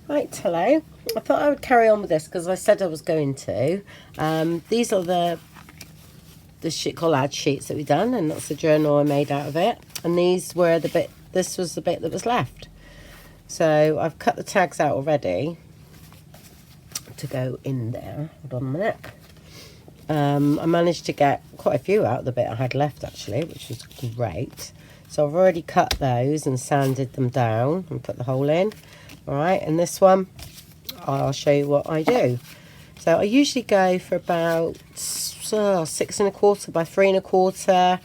Right, hello. I thought I would carry on with this because I said I was going to. These are the collage sheets that we've done, and that's the journal I made out of it. And these were the bit. This was the bit that was left. So I've cut the tags out already to go in there. Hold on a minute. I managed to get quite a few out of the bit I had left actually, which was great. So I've already cut those and sanded them down and put the hole in. All right, and this one, I'll show you what I do. So I usually go for about 6¼ by 3¼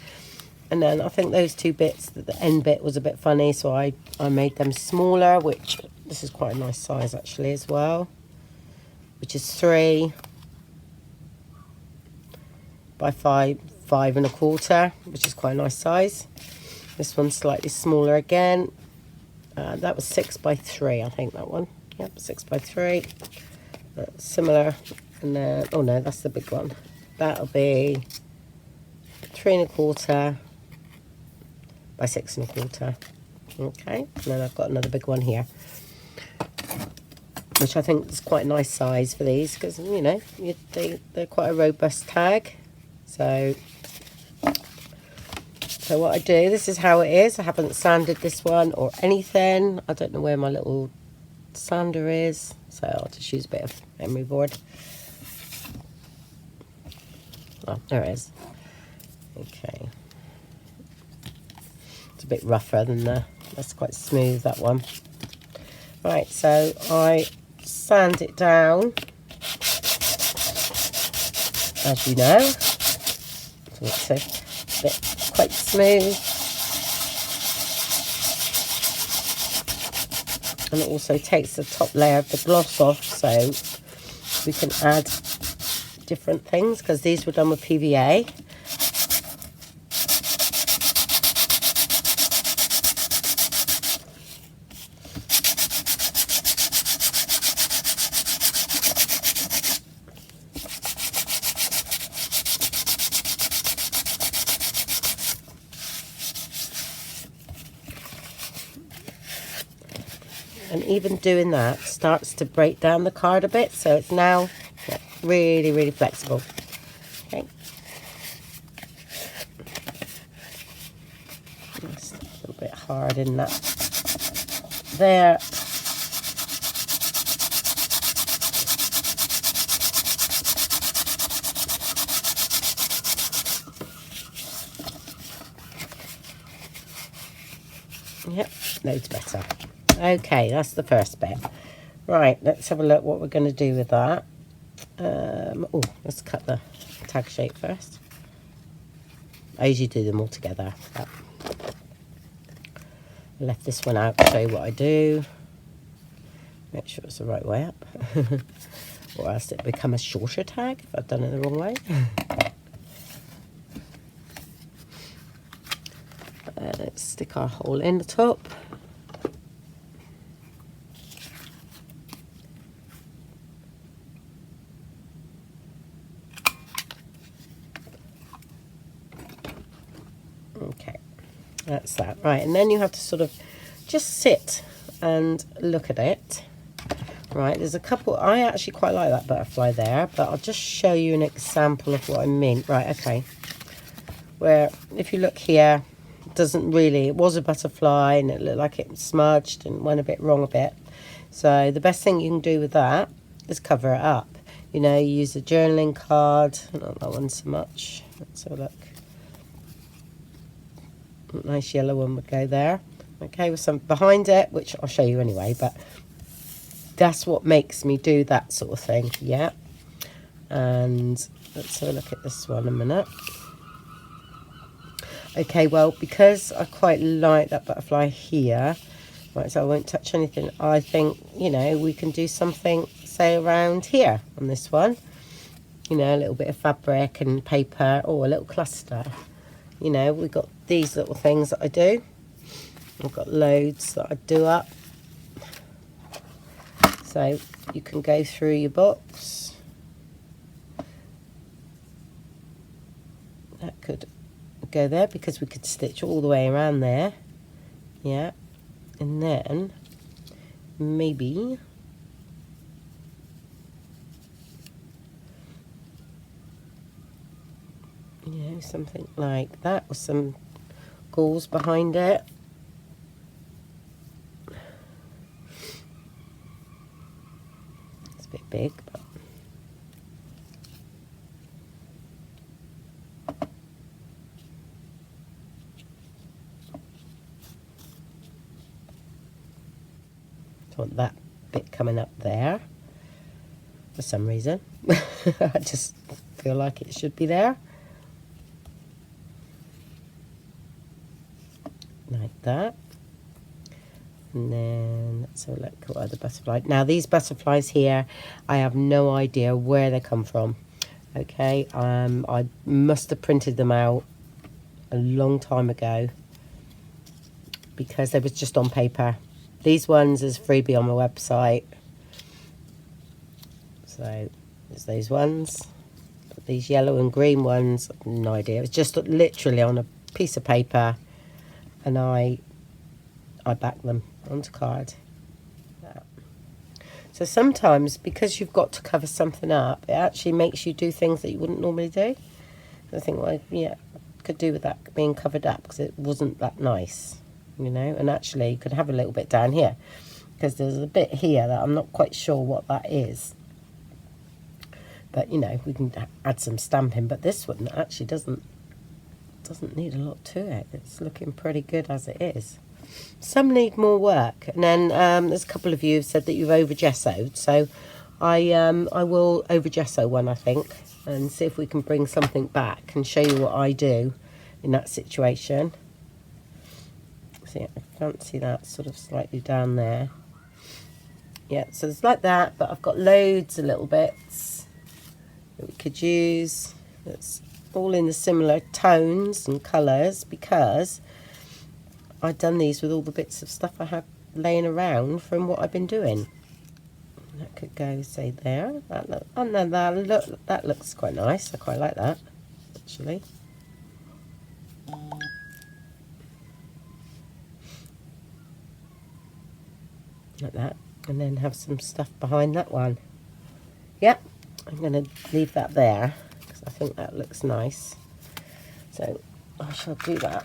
and then I think those two bits, the end bit was a bit funny, so I made them smaller, which this is quite a nice size actually as well, which is 3 by 5¼ which is quite a nice size. This one's slightly smaller again. That was 6 by 3, I think, that one. Yep, 6 by 3. Similar. And then, oh no, that's the big one. That'll be 3¼ by 6¼ Okay, and then I've got another big one here, which I think is quite a nice size for these because, you know, they're quite a robust tag. So what I do, this is how it is. I haven't sanded this one or anything. I don't know where my little sander is, so I'll just use a bit of emery board. Oh, there it is. Okay. It's a bit rougher than that's quite smooth, that one. Right, so I sand it down, as you know. So it's a bit quite smooth, and it also takes the top layer of the gloss off, so we can add different things because these were done with PVA. And even doing that starts to break down the card a bit, so it's now really, really flexible. Okay. Just a little bit hard in that there. Yep, loads better. Okay, that's the first bit. Right, let's have a look what we're going to do with that. Oh, let's cut the tag shape first. I usually do them all together. But I left this one out to show you what I do. Make sure it's the right way up. Or else it'll become a shorter tag if I've done it the wrong way. Let's stick our hole in the top. Okay, that's that. Right, and then you have to sort of just sit and look at it. Right, there's a couple, I actually quite like that butterfly there, but I'll just show you an example of what I mean. Right, okay, where if you look here, it doesn't really, it was a butterfly and it looked like it smudged and went a bit wrong a bit. So the best thing you can do with that is cover it up. You know, you use a journaling card, not that one so much. Let's have a look. Nice yellow one would go there. Okay, with some behind it, which I'll show you anyway, but that's what makes me do that sort of thing. Yeah. And let's have a look at this one a minute. Okay, well, because I quite like that butterfly here, right, so I won't touch anything. I think, you know, we can do something, say, around here on this one. You know, a little bit of fabric and paper, or a little cluster. You know, we've got these little things that I do. I've got loads that I do up. So you can go through your books. That could go there because we could stitch all the way around there. Yeah. And then maybe You know, something like that with some gauze behind it. It's a bit big, but I want that bit coming up there for some reason. I just feel like it should be there. Like that. And then let's have a look at what other butterfly. Now these butterflies here, I have no idea where they come from. Okay, I must have printed them out a long time ago because they was just on paper. These ones is freebie on my website. So there's these ones. But these yellow and green ones, no idea. It was just literally on a piece of paper, and I backed them onto card. So sometimes, because you've got to cover something up, it actually makes you do things that you wouldn't normally do. I think, well, yeah, could do with that being covered up because it wasn't that nice, you know. And actually, you could have a little bit down here because there's a bit here that I'm not quite sure what that is. But, you know, we can add some stamping. But this one actually doesn't need a lot to it. It's looking pretty good as it is. Some need more work. And then there's a couple of you who've said that you've over gessoed. So I will over gesso one, I think, and see if we can bring something back and show you what I do in that situation. See, I can't see that sort of slightly down there. Yeah, so it's like that, but I've got loads of little bits that we could use. That's all in the similar tones and colours because I've done these with all the bits of stuff I have laying around from what I've been doing. That could go, say, there. That looks quite nice. I quite like that, actually. Like that. And then have some stuff behind that one. Yep, I'm going to leave that there because I think that looks nice. So I shall do that.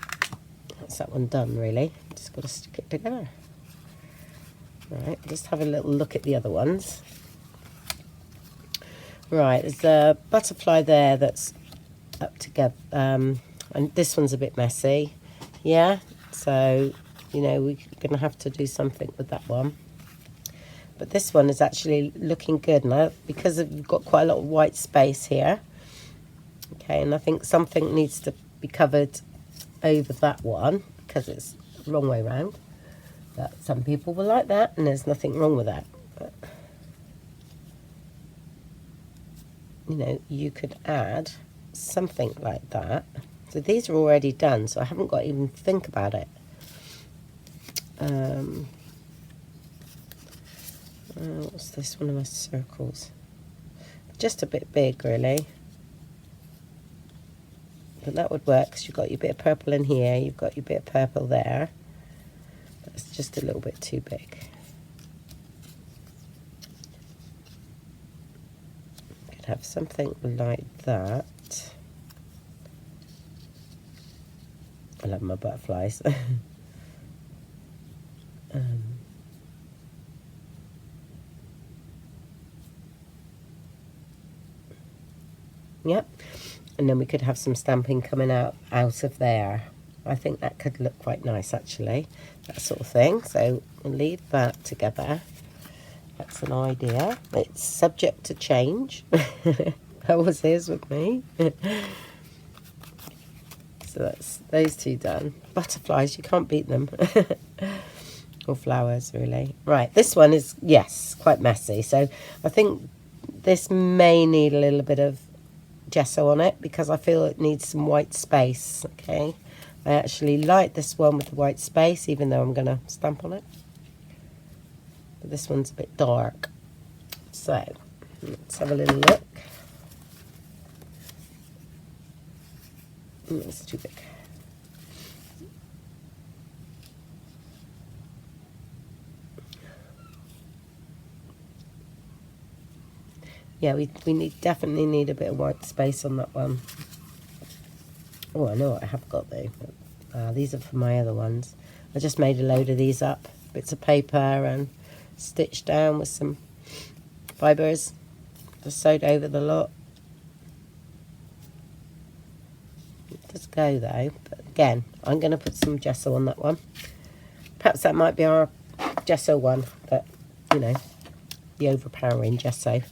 That's that one done, really. Just got to stick it together. Right, just have a little look at the other ones. Right, there's a butterfly there that's up together, and this one's a bit messy. Yeah, so, you know, we're going to have to do something with that one. But this one is actually looking good now because you've got quite a lot of white space here. Okay, and I think something needs to be covered over that one because it's the wrong way round. But some people will like that, and there's nothing wrong with that. But, you know, you could add something like that. So these are already done, so I haven't got to even think about it. What's this? One of my circles. Just a bit big, really. But that would work because you've got your bit of purple in here, you've got your bit of purple there. But it's just a little bit too big. Could have something like that. I love my butterflies. Yep, and then we could have some stamping coming out of there. I think that could look quite nice, actually, that sort of thing. So we'll leave that together. That's an idea. It's subject to change. Always is with me. So that's those two done. Butterflies, you can't beat them. Or flowers, really. Right, this one is, yes, quite messy. So I think this may need a little bit of gesso on it because I feel it needs some white space. Okay, I actually like this one with the white space, even though I'm going to stamp on it. But this one's a bit dark. So let's have a little look. It's too big. Yeah, we definitely need a bit of white space on that one. Oh, I know what I have got though. These are for my other ones. I just made a load of these up, bits of paper and stitched down with some fibres. Just sewed over the lot. It does go though, but again, I'm going to put some gesso on that one. Perhaps that might be our gesso one, but you know, the overpowering gesso.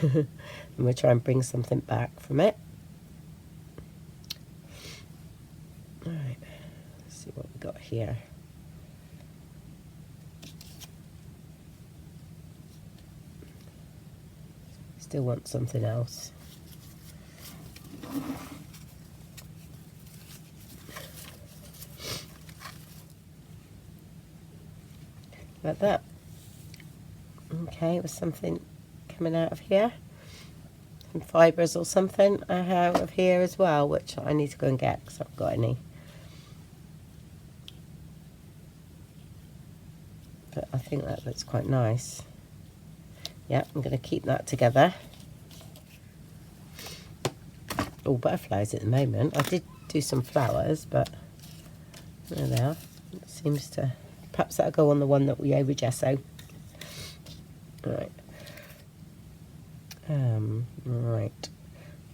And we'll try and bring something back from it. Alright, let's see what we've got here. Still want something else. Like that. Okay, with something coming out of here. Some fibres or something I have of here as well, which I need to go and get because I haven't got any. But I think that looks quite nice. Yeah, I'm going to keep that together. All butterflies at the moment. I did do some flowers, but there they are. It seems to... Perhaps that'll go on the one that we over gesso. Right.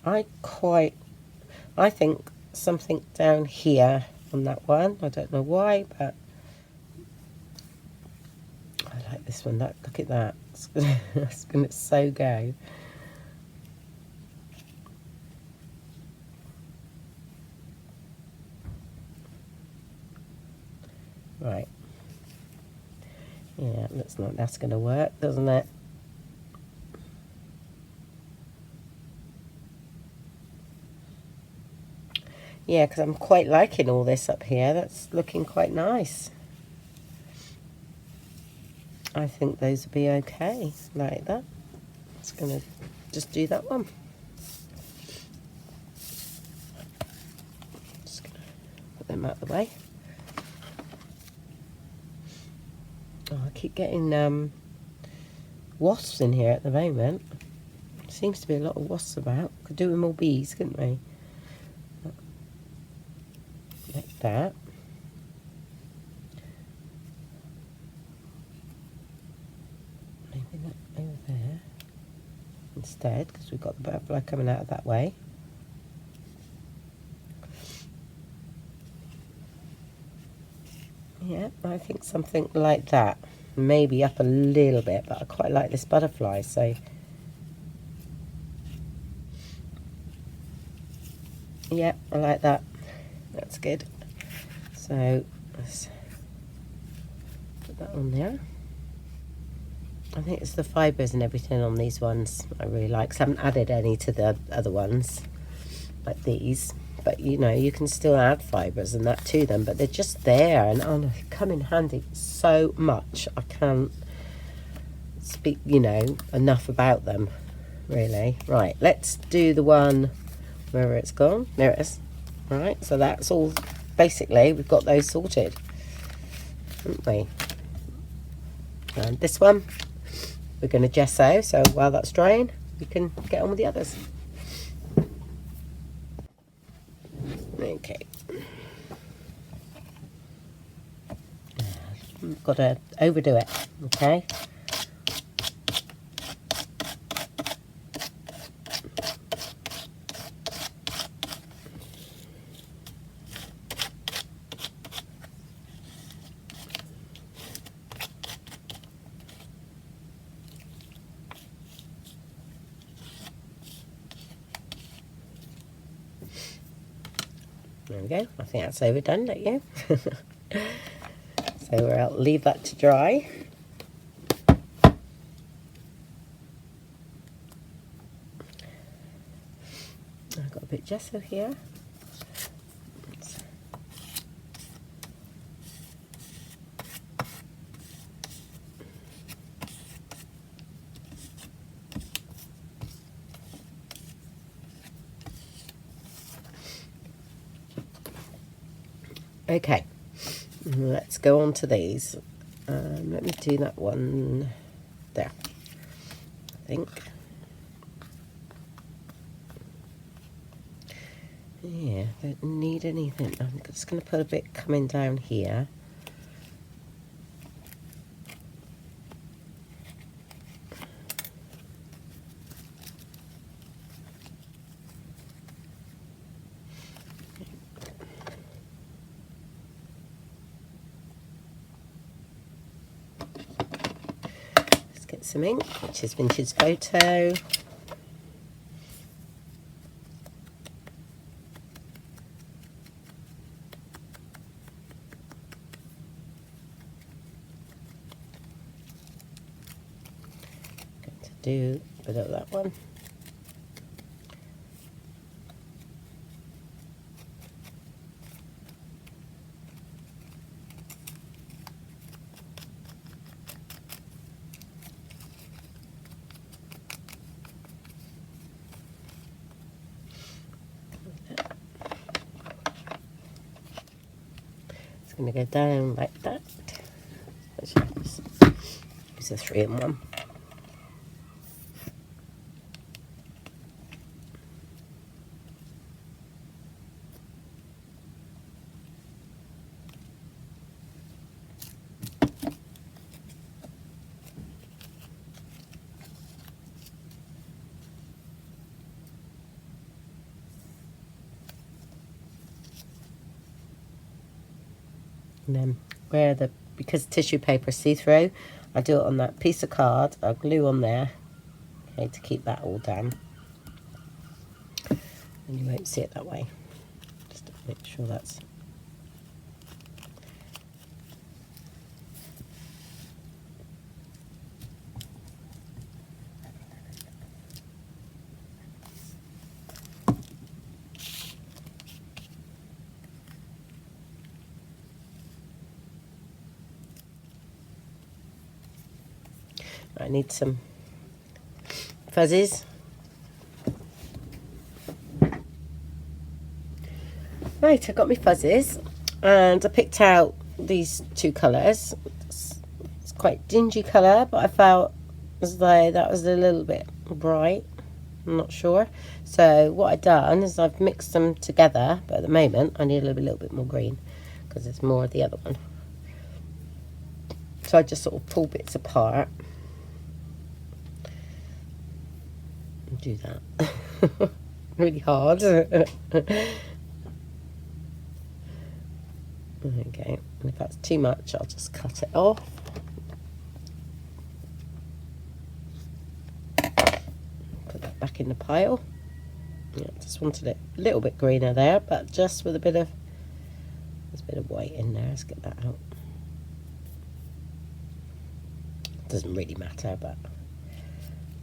Right. I think something down here on that one. I don't know why, but I like this one. Look at that. It's gonna so go. Right. Yeah, looks like that's going to work, doesn't it? Yeah, because I'm quite liking all this up here. That's looking quite nice. I think those will be okay, like that. Just going to just do that one. Just going to put them out of the way. Oh, I keep getting wasps in here at the moment. Seems to be a lot of wasps about. Could do with more bees, couldn't we? Like that. Maybe that over there instead, because we've got the butterfly coming out of that way. Yeah, I think something like that. Maybe up a little bit, but I quite like this butterfly, so... Yeah, I like that. That's good. So, let's put that on there. I think it's the fibres and everything on these ones I really like. 'Cause I haven't added any to the other ones, like these. But, you know, you can still add fibres and that to them, but they're just there, and they come in handy so much. I can't speak, you know, enough about them, really. Right, let's do the one where it's gone. There it is. Right, so that's all, basically, we've got those sorted, haven't we? And this one, we're going to gesso, so while that's drying, we can get on with the others. Okay. Got to overdo it, okay? There we go. I think that's overdone, don't you? So we'll leave that to dry. I've got a bit of gesso here. Okay, let's go on to these. Let me do that one there, I think. Yeah, don't need anything. I'm just going to put a bit coming down here. Let's get some ink, which is Vintage Photo. Do a bit of that one. It's going to go down like that. Let's use a 3-in-1. And then because tissue paper is see-through, I do it on that piece of card. I'll glue on there, okay, to keep that all down. And you won't see it that way. Just to make sure that's... I need some fuzzies. Right, I got my fuzzies and I picked out these 2 colours. It's quite dingy colour, but I felt as though that was a little bit bright. I'm not sure. So what I've done is I've mixed them together, but at the moment I need a little bit more green because there's more of the other one. So I just sort of pull bits apart. Do that. Really hard. Okay, and if that's too much, I'll just cut it off. Put that back in the pile. Yeah, just wanted it a little bit greener there, but just with there's a bit of white in there. Let's get that out. Doesn't really matter, but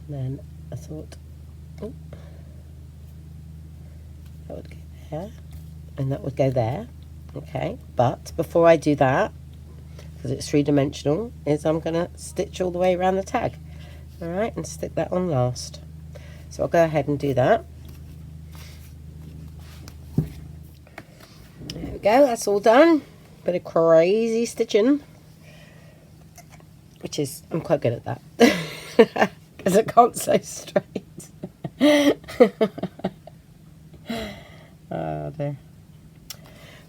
then I thought, oh, that would go there, and that would go there. Okay, but before I do that, because it's 3-dimensional, is I'm going to stitch all the way around the tag. All right, and stick that on last. So I'll go ahead and do that. There we go, that's all done. Bit of crazy stitching, which is, I'm quite good at that, because I can't sew straight. Oh dear.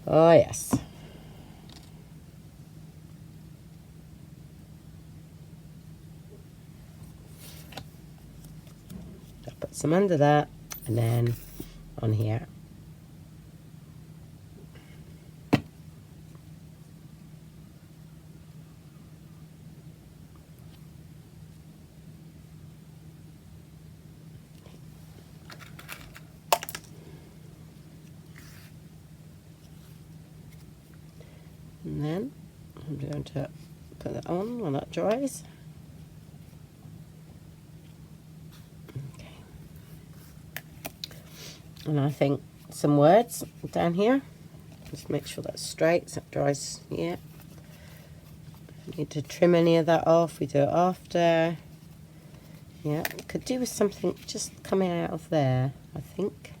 Oh yes. I'll put some under that and then on here. And then I'm going to put that on while that dries. Okay. And I think some words down here. Just make sure that's straight so it dries. Yeah. If you need to trim any of that off, we do it after. Yeah, could do with something just coming out of there, I think.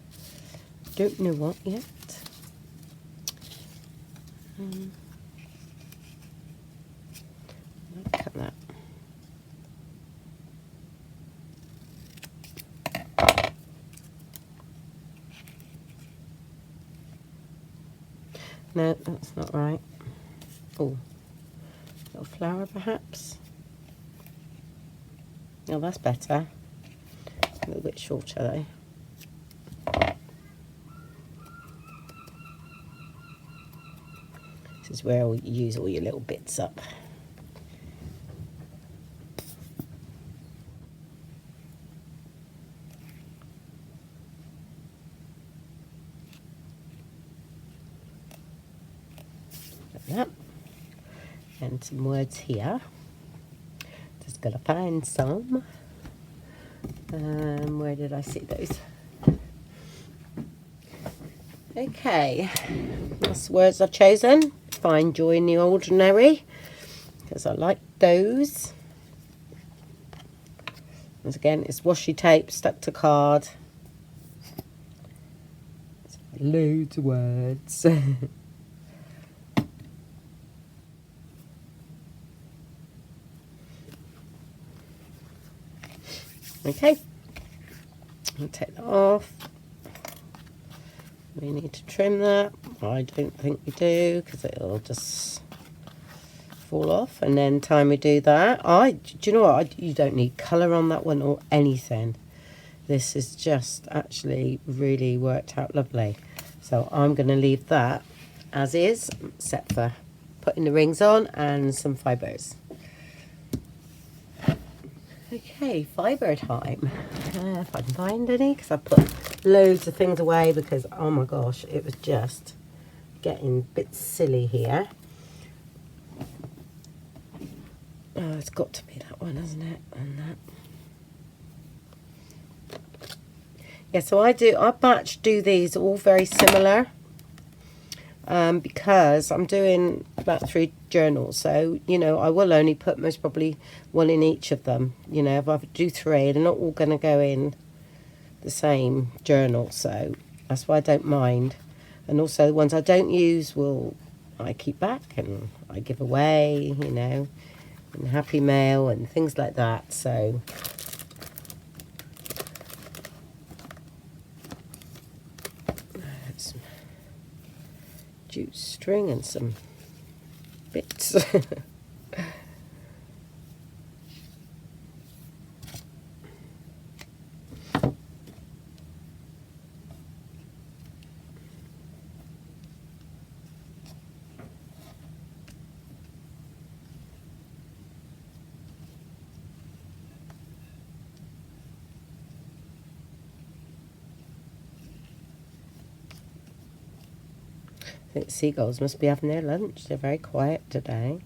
Don't know what yet. Cut that. No, that's not right. Oh, little flower perhaps. Oh, that's better. A little bit shorter though. This is where you use all your little bits up. Like that. And some words here. Just gotta find some. Where did I see those? Okay, that's the words I've chosen. Find joy in the ordinary, because I like those. Once again, it's washi tape stuck to card. It's loads of words. Okay, I'll take that off. We need to trim that. I don't think we do, because it'll just fall off. And then time we do that, do you know what? You don't need colour on that one or anything. This is just actually really worked out lovely. So I'm going to leave that as is, except for putting the rings on and some fibres. Okay, fibre time. If I can find any, because I put loads of things away because, oh my gosh, it was just getting a bit silly here. Oh, it's got to be that one, hasn't it? And that. Yeah, so I batch do these all very similar. Because I'm doing about 3 journals, so you know I will only put most probably one in each of them. You know, if I do 3, they're not all going to go in the same journal, so that's why I don't mind. And also the ones I don't use I keep back and I give away, you know, in Happy Mail and things like that. So jute string and some bits. I think seagulls must be having their lunch. They're very quiet today.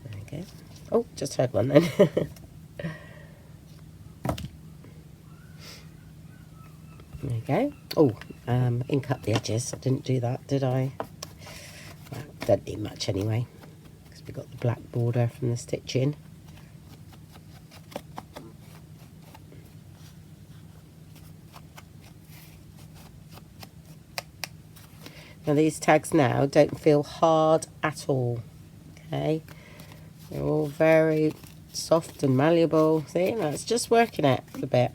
There we go. Oh, just heard one then. There you go. Oh, ink up the edges. I didn't do that, did I? Well, don't need much anyway, because we got the black border from the stitching. Now these tags now don't feel hard at all, okay? They're all very soft and malleable. See, that's just working it a bit.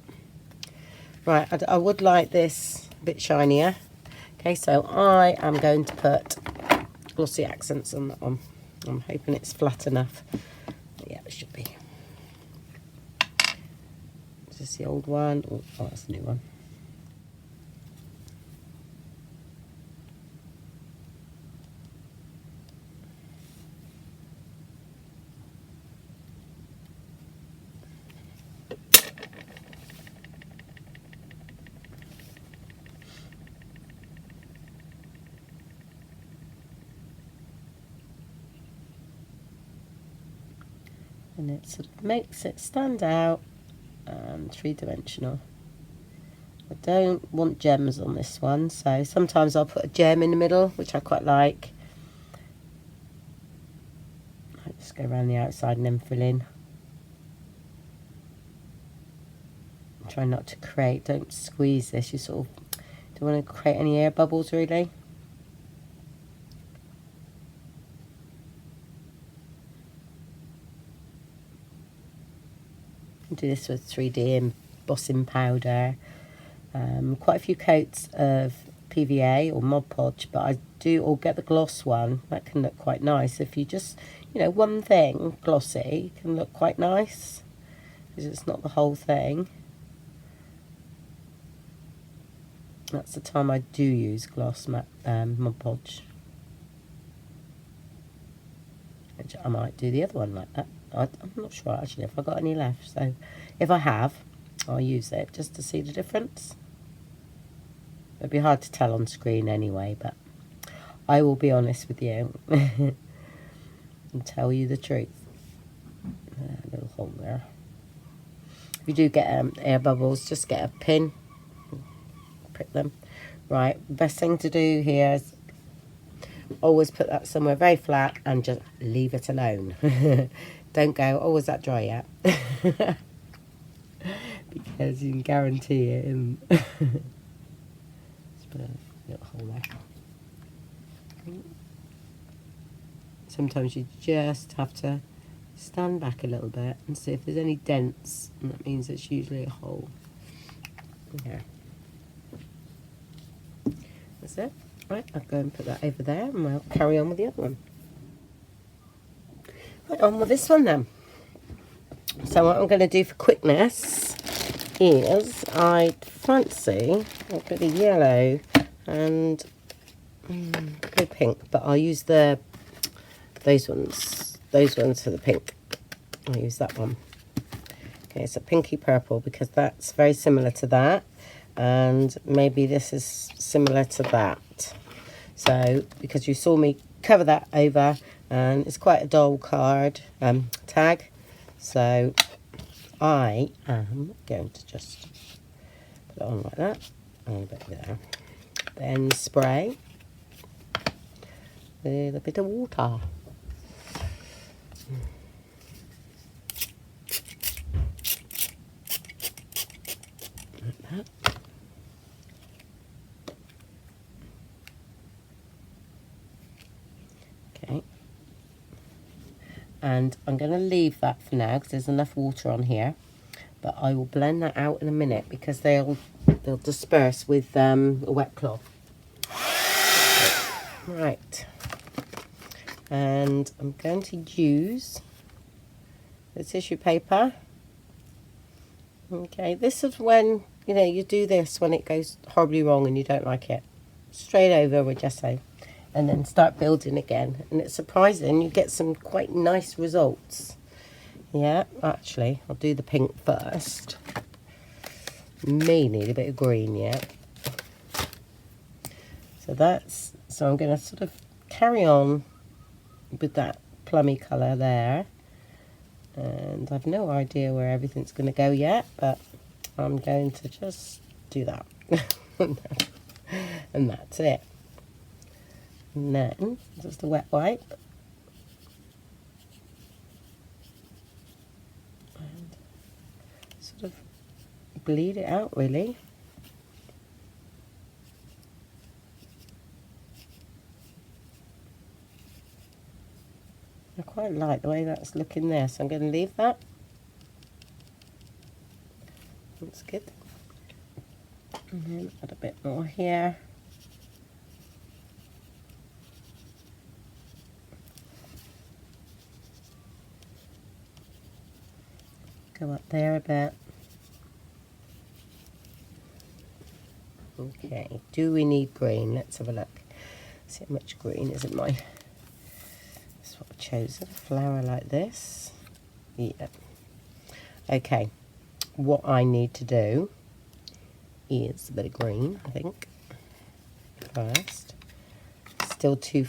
Right, I would like this a bit shinier. Okay, so I am going to put glossy accents on that one. I'm hoping it's flat enough. Yeah, it should be. Is this the old one? Oh, that's the new one. And it sort of makes it stand out and 3-dimensional. I don't want gems on this one, so sometimes I'll put a gem in the middle, which I quite like. I'll just go around the outside and then fill in. Try not to create, don't squeeze this, you sort of don't want to create any air bubbles really. Do this with 3D embossing powder. Quite a few coats of PVA or Mod Podge, but I do, or get the gloss one. That can look quite nice. If you just, you know, one thing glossy can look quite nice because it's not the whole thing. That's the time I do use gloss Mod Podge. Which I might do the other one like that. I'm not sure actually if I've got any left. So if I have, I'll use it just to see the difference. It'd be hard to tell on screen anyway, but I will be honest with you and tell you the truth. A little hole there. If you do get air bubbles, just get a pin, prick them. Right, the best thing to do here is always put that somewhere very flat and just leave it alone. Don't go, oh, is that dry yet? Because you can guarantee it isn't. Just put a little hole there. Sometimes you just have to stand back a little bit and see if there's any dents, and that means it's usually a hole. Okay. That's it. Right, I'll go and put that over there and we'll carry on with the other one. Right, on with this one then. So what I'm going to do for quickness is I fancy a bit of yellow and no pink, but I'll use those ones for the pink. I'll use that one. Okay, so pinky purple because that's very similar to that, and maybe this is similar to that. So because you saw me cover that over, and it's quite a dull card tag, so I am going to just put it on like that, and a bit there. Then spray with a bit of water. Like that. Okay. And I'm going to leave that for now because there's enough water on here. But I will blend that out in a minute because they'll disperse with a wet cloth. Right. And I'm going to use the tissue paper. Okay, this is when, you know, you do this when it goes horribly wrong and you don't like it. Straight over with gesso. And then start building again. And it's surprising, you get some quite nice results. Yeah, actually, I'll do the pink first. May need a bit of green yet. So I'm going to sort of carry on with that plummy colour there. And I've no idea where everything's going to go yet, but I'm going to just do that. And that's it. And then, just a wet wipe. And sort of bleed it out, really. I quite like the way that's looking there, so I'm going to leave that. That's good. And then add a bit more here. Go up there a bit. Okay, do we need green? Let's have a look. See how much green is in my... That's what I've chosen. A flower like this. Yeah. Okay, what I need to do is a bit of green, I think, first. Still too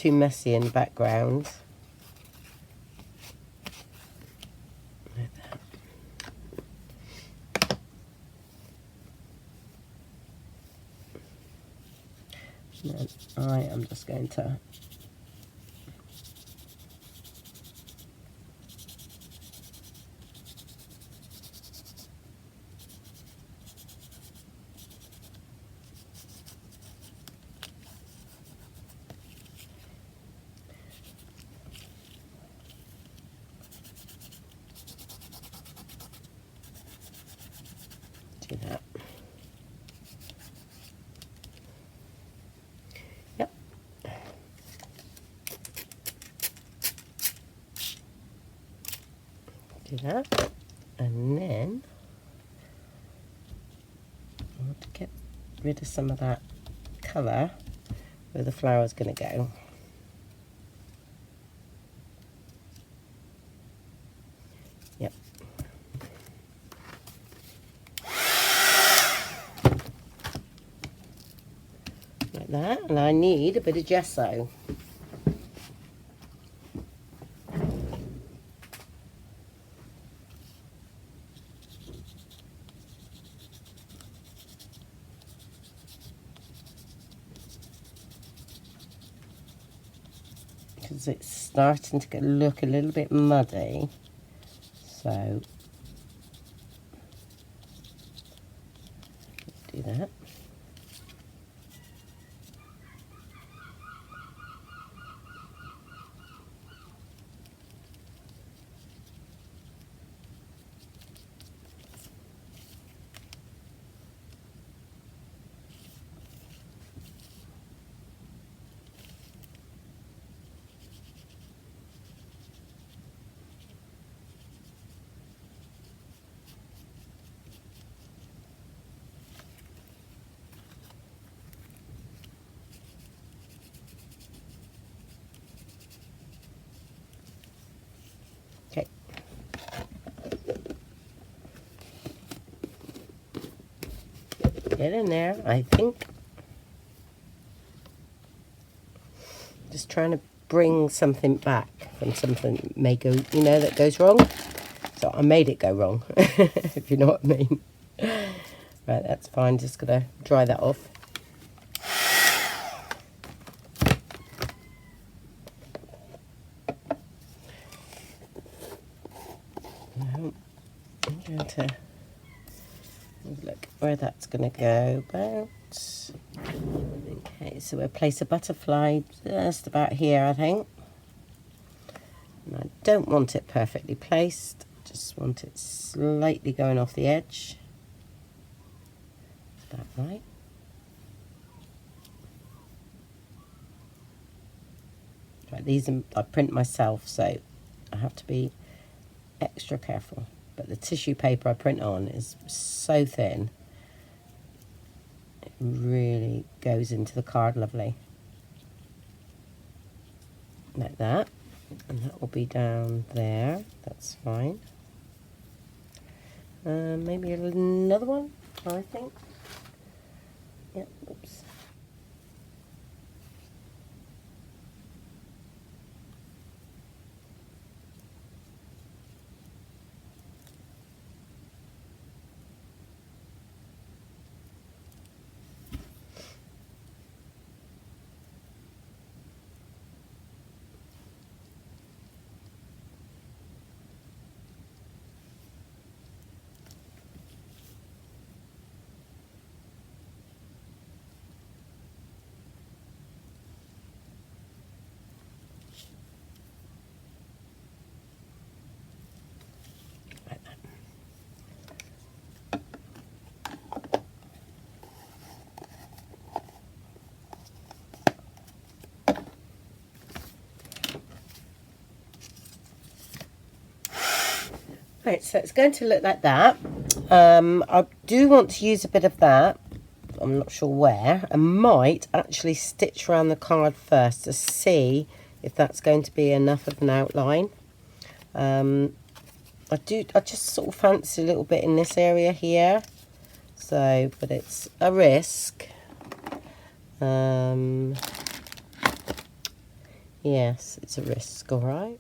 messy in the background. Like that. And then I am just going to do that. Do that, and then I want to get rid of some of that colour where the flower is going to go. Yep. Like that, and I need a bit of gesso. Because it's starting to look a little bit muddy, so do that. Okay. Get in there, I think. Just trying to bring something back from something that may go, you know, that goes wrong. So I made it go wrong, if you know what I mean. Right, that's fine. Just gonna dry that off. Now, I'm going to look where that's going to go about. Okay, so we'll place a butterfly just about here, I think. And I don't want it perfectly placed, just want it slightly going off the edge. Is that right? Right, these I print myself, so I have to be extra careful. But the tissue paper I print on is so thin, it really goes into the card lovely. Like that. And that will be down there, that's fine. Maybe another one, I think. Yeah, oops. Right, so it's going to look like that. I do want to use a bit of that. I'm not sure where. I might actually stitch around the card first to see if that's going to be enough of an outline. I just sort of fancy a little bit in this area here. So, but it's a risk. Yes, it's a risk, all right.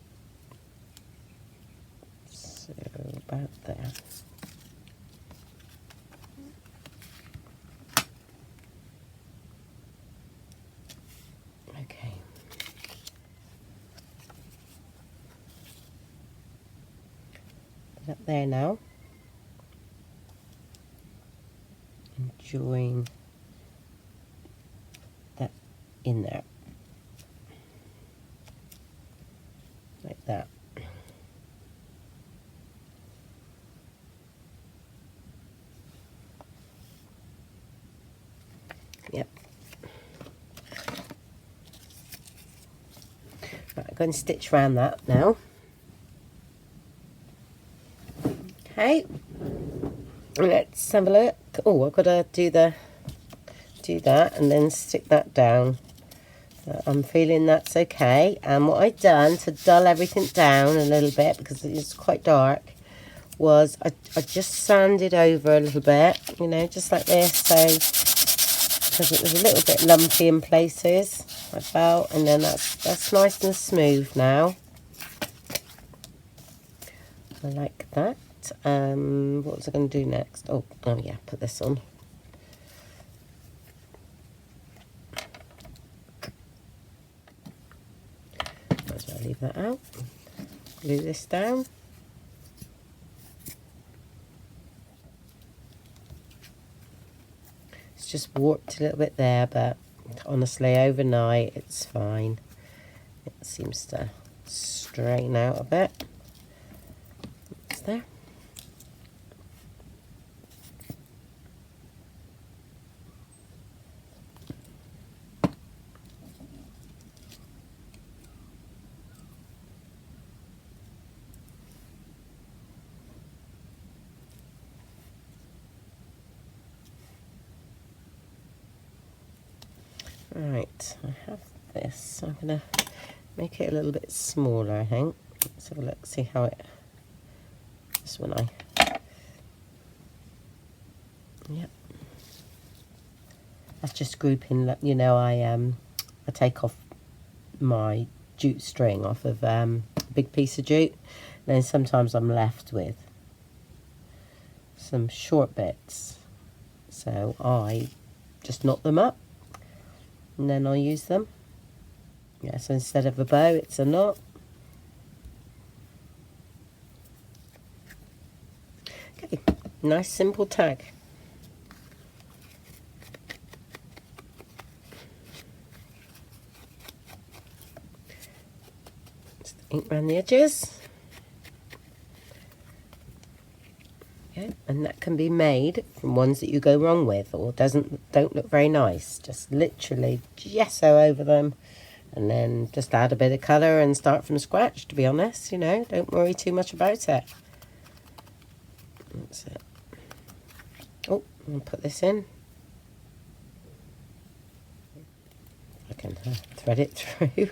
So about there. Okay. Put that there now. And join that in there. Like that. Yep. Right, I'm going to stitch around that now. Okay, let's have a look. Oh, I've got to do that and then stick that down. I'm feeling that's okay. And what I've done to dull everything down a little bit, because it's quite dark, was I just sanded over a little bit, you know, just like this, so because it was a little bit lumpy in places, I felt, and then that's nice and smooth now. I like that. What was I going to do next? Oh yeah, put this on. Might as well leave that out. Glue this down. It's just warped a little bit there, but honestly, overnight it's fine. It seems to straighten out a bit. It's there. Right, I have this, so I'm going to make it a little bit smaller, I think. Let's have a look, see how it, just when yep. That's just grouping, you know, I take off my jute string off of a big piece of jute, and then sometimes I'm left with some short bits, so I just knot them up and then I'll use them. Yeah, so instead of a bow, it's a knot. Okay, nice simple tag. Just ink around the edges. Okay, and that can be made from ones that you go wrong with or don't look very nice. Just literally gesso over them and then just add a bit of colour and start from scratch, to be honest, you know, don't worry too much about it. That's it. Oh, I'm going to put this in. I can thread it through.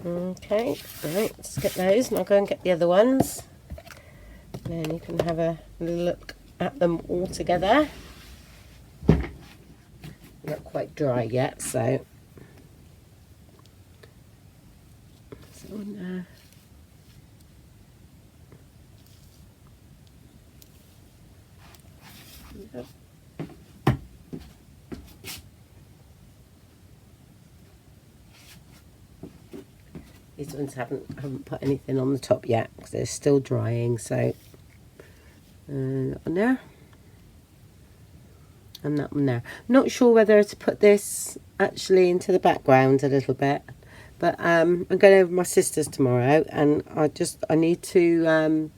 Okay, right, let's get those and I'll go and get the other ones. And then you can have a look at them all together. Not quite dry yet, so. Yep. These ones haven't put anything on the top yet because they're still drying, so on there and that one there. I'm not sure whether to put this actually into the background a little bit, but I'm going over to my sister's tomorrow and I need to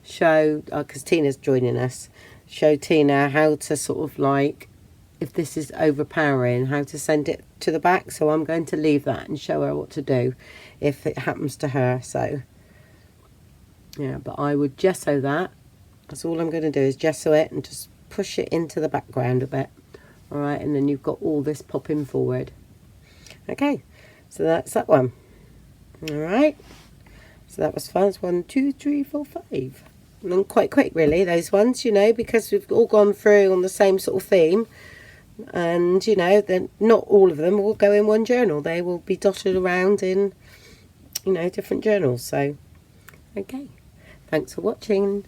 show, because Tina's joining us, show Tina how to sort of like, if this is overpowering, how to send it to the back. So I'm going to leave that and show her what to do if it happens to her. So yeah, but I would gesso that. That's all I'm going to do, is gesso it and just push it into the background a bit. All right, and then you've got all this popping forward. Okay, so that's that one. All right, so that was fun. It's 1, 2, 3, 4, 5. And quite quick really, those ones, you know, because we've all gone through on the same sort of theme. And you know, then not all of them will go in one journal. They will be dotted around in, you know, different journals. So okay, thanks for watching.